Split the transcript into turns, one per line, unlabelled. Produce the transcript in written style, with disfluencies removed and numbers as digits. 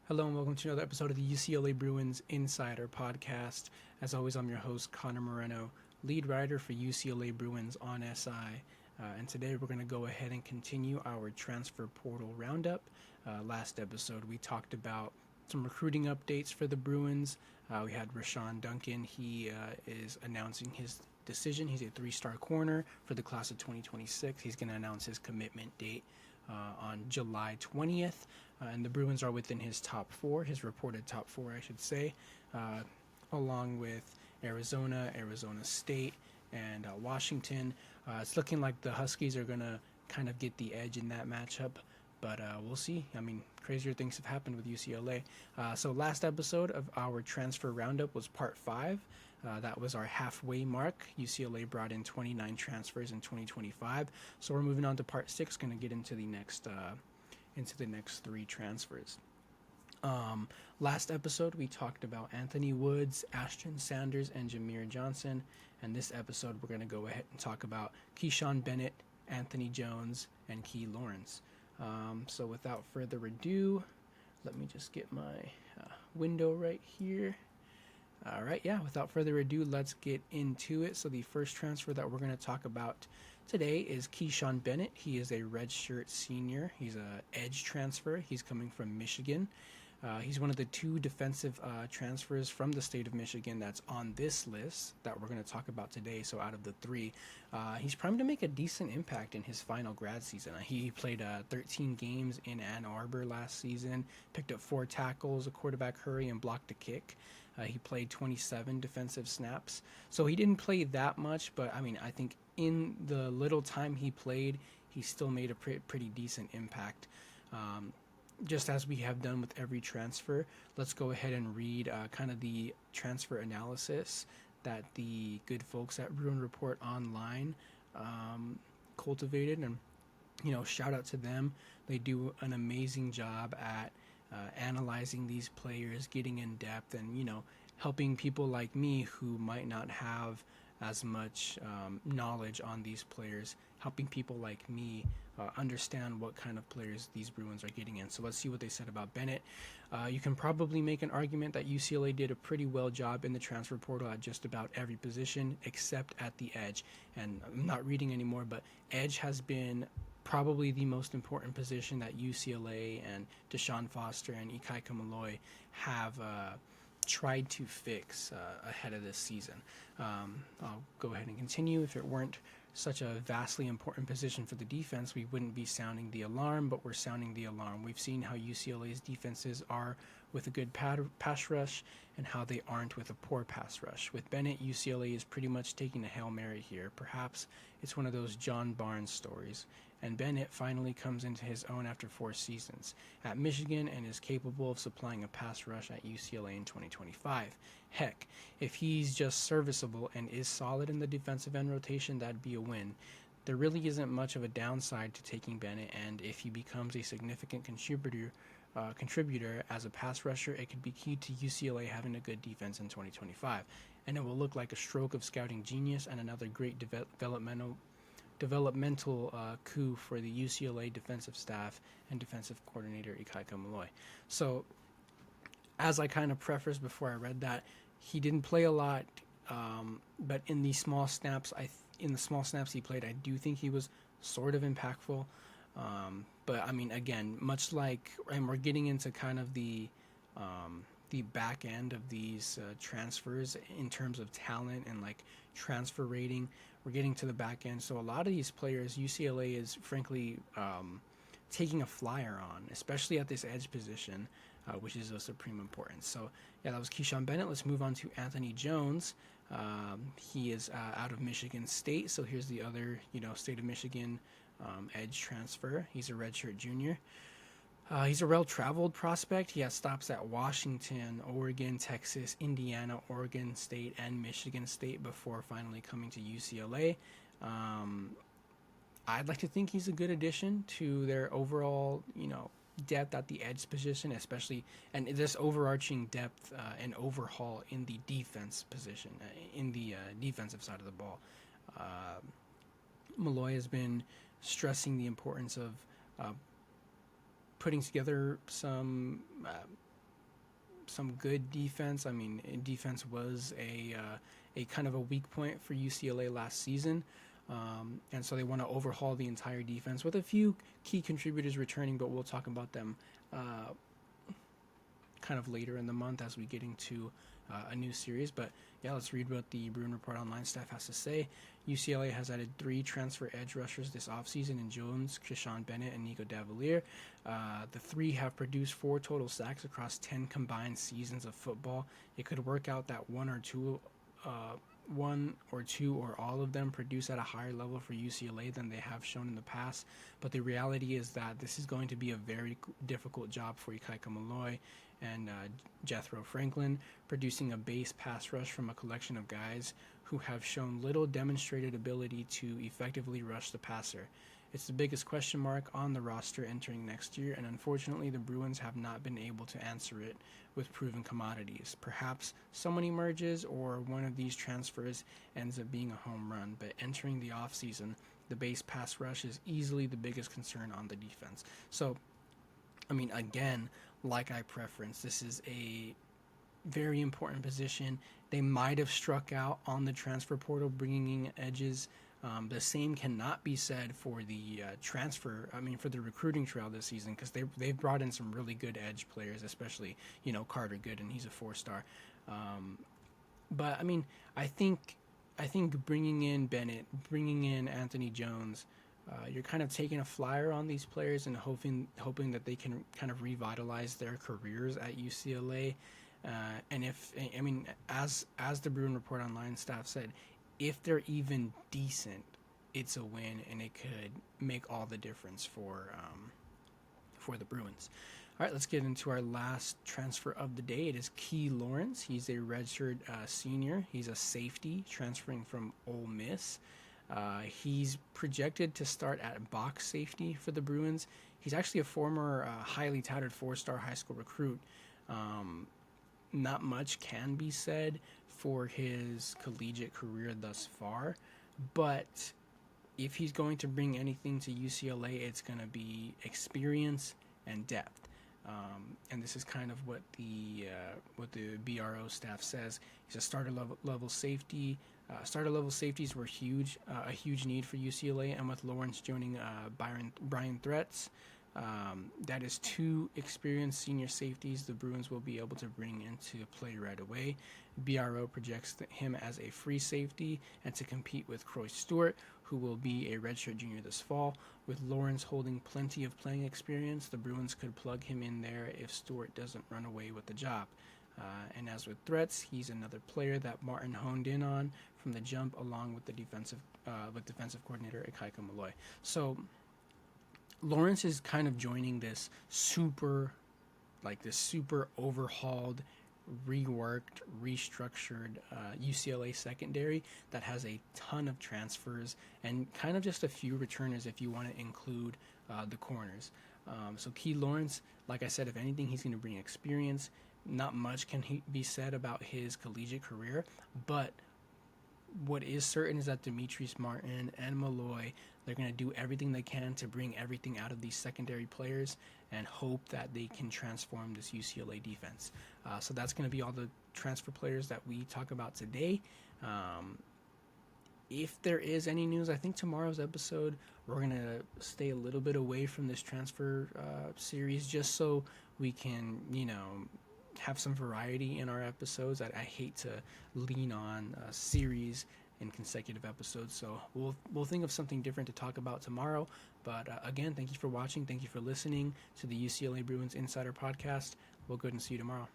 Hello and welcome to another episode of the UCLA Bruins Insider Podcast. As always, I'm your host, Connor Moreno, lead writer for UCLA Bruins on SI. And today we're going to go ahead and continue our transfer portal roundup. Last episode, we talked about some recruiting updates for the Bruins. We had Rashawn Duncan. He is announcing his decision. He's a three-star corner for the class of 2026. He's going to announce his commitment date on July 20th. And the Bruins are within his top four, his reported top four, I should say, along with Arizona, Arizona State, and Washington. It's looking like the Huskies are going to kind of get the edge in that matchup, but we'll see. I mean, crazier things have happened with UCLA. So last episode of our transfer roundup was part 5. That was our halfway mark. UCLA brought in 29 transfers in 2025. So we're moving on to part 6, going to get into the next 3 transfers. Last episode, we talked about Anthony Woods, Ashton Sanders, and Jameer Johnson. And this episode, we're going to go ahead and talk about Keyshawn Bennett, Anthony Jones, and Key Lawrence. So without further ado, let me just get my window right here. All right, without further ado, let's get into it. So the first transfer that we're going to talk about today is Keyshawn Bennett. He is a redshirt senior. He's an edge transfer. He's coming from Michigan. He's one of the 2 defensive transfers from the state of Michigan that's on this list that we're going to talk about today. So out of the 3, he's primed to make a decent impact in his final grad season. He played 13 games in Ann Arbor last season, picked up 4 tackles, a quarterback hurry, and blocked a kick. He played 27 defensive snaps. So he didn't play that much, but I think in the little time he played, he still made a pretty decent impact. Just as we have done with every transfer, let's go ahead and read kind of the transfer analysis that the good folks at Bruin Report Online cultivated. And, shout out to them. They do an amazing job at analyzing these players, getting in depth, and, helping people like me who might not have as much knowledge on these players, helping people like me understand what kind of players these Bruins are getting in. So let's see what they said about Bennett. You can probably make an argument that UCLA did a pretty well job in the transfer portal at just about every position except at the edge. And I'm not reading anymore, but edge has been probably the most important position that UCLA and Deshaun Foster and Ikaika Malloy have tried to fix ahead of this season. I'll go ahead and continue. If it weren't such a vastly important position for the defense, we wouldn't be sounding the alarm, but we're sounding the alarm. We've seen how UCLA's defenses are with a good pass rush and how they aren't with a poor pass rush. With Bennett, UCLA is pretty much taking a Hail Mary here. Perhaps it's one of those John Barnes stories. And Bennett finally comes into his own after 4 seasons at Michigan and is capable of supplying a pass rush at UCLA in 2025. Heck, if he's just serviceable and is solid in the defensive end rotation, that'd be a win. There really isn't much of a downside to taking Bennett, and if he becomes a significant contributor as a pass rusher, it could be key to UCLA having a good defense in 2025. And it will look like a stroke of scouting genius and another great developmental coup for the UCLA defensive staff and defensive coordinator Ikaika Malloy. So, as I kind of prefaced before I read that, he didn't play a lot, but in the small snaps he played, I do think he was sort of impactful. But again, much like, and we're getting into kind of the back end of these transfers in terms of talent and like transfer rating. We're getting to the back end, so a lot of these players UCLA is frankly taking a flyer on, especially at this edge position, which is of supreme importance. So that was Keyshawn Bennett. Let's move on to Anthony Jones. He is out of Michigan State, so here's the other state of Michigan edge transfer. He's a redshirt junior. He's a well-traveled prospect. He has stops at Washington, Oregon, Texas, Indiana, Oregon State, and Michigan State before finally coming to UCLA. I'd like to think he's a good addition to their overall, depth at the edge position, especially, and this overarching depth and overhaul in the defense position, in the defensive side of the ball. Malloy has been stressing the importance of putting together some some good defense. I mean, defense was a kind of a weak point for UCLA last season. And so they want to overhaul the entire defense with a few key contributors returning, but we'll talk about them kind of later in the month as we get into a new series. But yeah, let's read what the Bruin Report Online staff has to say. UCLA has added 3 transfer edge rushers this offseason in Jones, Krishan Bennett, and Nico Davalier. The 3 have produced 4 total sacks across 10 combined seasons of football. It could work out that one or two or all of them produce at a higher level for UCLA than they have shown in the past. But the reality is that this is going to be a very difficult job for Ikaika Malloy and Jethro Franklin, producing a base pass rush from a collection of guys who have shown little demonstrated ability to effectively rush the passer. It's the biggest question mark on the roster entering next year, and unfortunately the Bruins have not been able to answer it with proven commodities. Perhaps someone emerges or one of these transfers ends up being a home run, but entering the offseason, the base pass rush is easily the biggest concern on the defense. So, I mean, again, like I preference, this is a very important position. They might have struck out on the transfer portal bringing in edges. The same cannot be said for the for the recruiting trail this season, because they've brought in some really good edge players, especially, Carter Gooden. He's a 4-star. But I mean, I think bringing in Bennett, bringing in Anthony Jones, you're kind of taking a flyer on these players and hoping that they can kind of revitalize their careers at UCLA. And as the Bruin Report Online staff said, if they're even decent, it's a win, and it could make all the difference for the Bruins. All right, let's get into our last transfer of the day. It is Key Lawrence. He's a redshirt senior. He's a safety transferring from Ole Miss. He's projected to start at box safety for the Bruins. He's actually a former highly touted 4-star high school recruit. Not much can be said for his collegiate career thus far, but if he's going to bring anything to UCLA, it's going to be experience and depth. And this is kind of what the BRO staff says. He's a starter level safety. Starter level safeties were a huge need for UCLA, and with Lawrence joining Brian Threats, that is 2 experienced senior safeties the Bruins will be able to bring into play right away. BRO projects him as a free safety and to compete with Croy Stewart, who will be a redshirt junior this fall. With Lawrence holding plenty of playing experience, the Bruins could plug him in there if Stewart doesn't run away with the job. And as with Threats, he's another player that Martin honed in on from the jump, along with the defensive coordinator Ikaika Malloy. So Lawrence is kind of joining this super overhauled, reworked, restructured UCLA secondary that has a ton of transfers and kind of just a few returners if you want to include the corners. So Key Lawrence, like I said, if anything, he's going to bring experience. Not much can be said about his collegiate career, but what is certain is that Demetrius Martin and Malloy, they're going to do everything they can to bring everything out of these secondary players and hope that they can transform this UCLA defense. So that's going to be all the transfer players that we talk about today. If there is any news, I think tomorrow's episode, we're going to stay a little bit away from this transfer series just so we can, have some variety in our episodes. I hate to lean on a series in consecutive episodes, so we'll think of something different to talk about tomorrow. But again, thank you for watching. Thank you for listening to the UCLA Bruins Insider Podcast. We'll go ahead and see you tomorrow.